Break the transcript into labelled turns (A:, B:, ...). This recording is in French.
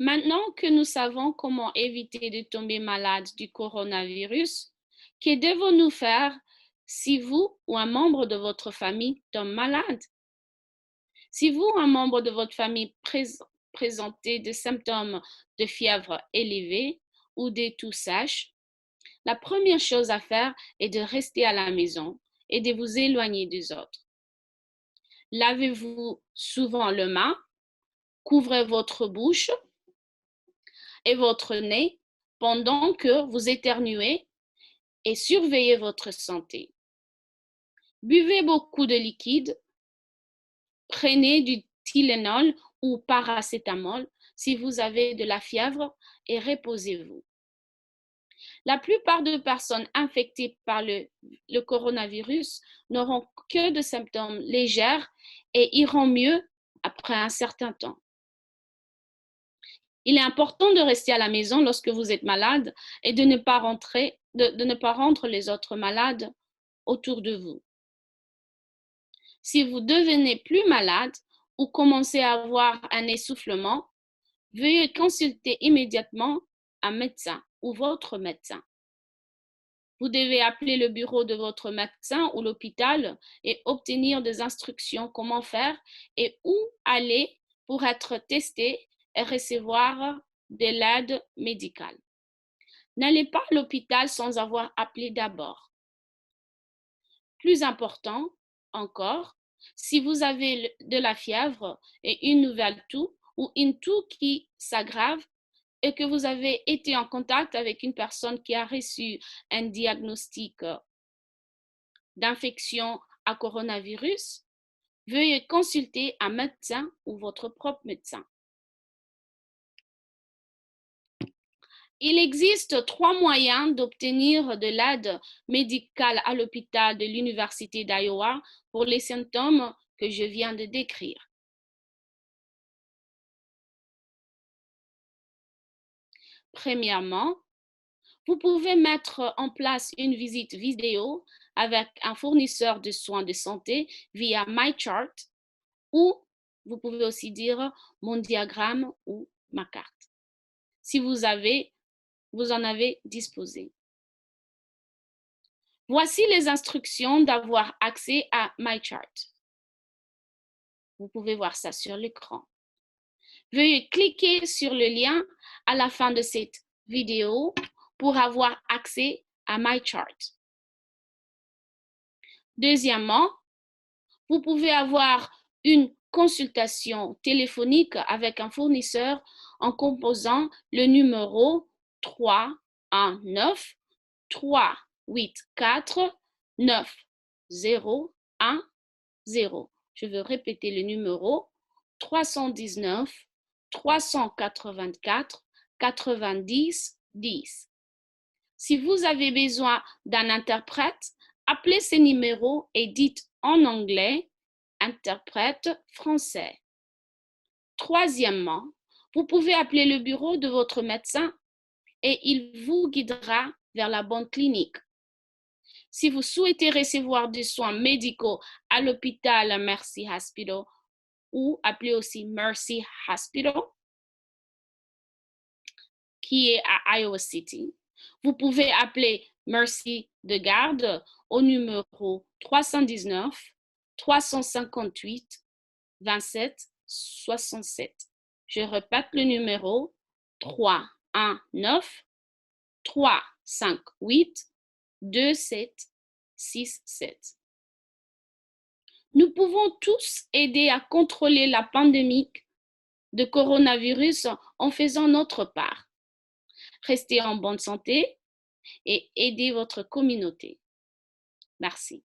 A: Maintenant que nous savons comment éviter de tomber malade du coronavirus, que devons-nous faire si vous ou un membre de votre famille tombe malade? Si vous ou un membre de votre famille présentez des symptômes de fièvre élevée ou des toux sèches, la première chose à faire est de rester à la maison et de vous éloigner des autres. Lavez-vous souvent les mains, couvrez votre bouche et votre nez pendant que vous éternuez et surveillez votre santé. Buvez beaucoup de liquide, prenez du Tylenol ou paracétamol si vous avez de la fièvre et reposez-vous. La plupart des personnes infectées par le coronavirus n'auront que des symptômes légers et iront mieux après un certain temps. Il est important de rester à la maison lorsque vous êtes malade et de ne pas rendre les autres malades autour de vous. Si vous devenez plus malade ou commencez à avoir un essoufflement, veuillez consulter immédiatement un médecin ou votre médecin. Vous devez appeler le bureau de votre médecin ou l'hôpital et obtenir des instructions comment faire et où aller pour être testé et recevoir de l'aide médicale. N'allez pas à l'hôpital sans avoir appelé d'abord. Plus important encore, si vous avez de la fièvre et une nouvelle toux ou une toux qui s'aggrave et que vous avez été en contact avec une personne qui a reçu un diagnostic d'infection à coronavirus, veuillez consulter un médecin ou votre propre médecin. Il existe 3 moyens d'obtenir de l'aide médicale à l'hôpital de l'Université d'Iowa pour les symptômes que je viens de décrire. Premièrement, vous pouvez mettre en place une visite vidéo avec un fournisseur de soins de santé via MyChart ou vous pouvez aussi dire mon diagramme ou ma carte, si vous en avez disposé. Voici les instructions d'avoir accès à MyChart. Vous pouvez voir ça sur l'écran. Veuillez cliquer sur le lien à la fin de cette vidéo pour avoir accès à MyChart. Deuxièmement, vous pouvez avoir une consultation téléphonique avec un fournisseur en composant le numéro 319 384 9010. Je veux répéter le numéro 319 384 90 10. Si vous avez besoin d'un interprète, appelez ce numéro et dites en anglais interprète français. Troisièmement, vous pouvez appeler le bureau de votre médecin et il vous guidera vers la bonne clinique. Si vous souhaitez recevoir des soins médicaux à l'hôpital Mercy Hospital ou appelez aussi Mercy Hospital, qui est à Iowa City, vous pouvez appeler Mercy de garde au numéro 319 358 27 67. Je répète le numéro 319 358 2767. Nous pouvons tous aider à contrôler la pandémie de coronavirus en faisant notre part. Restez en bonne santé et aidez votre communauté. Merci.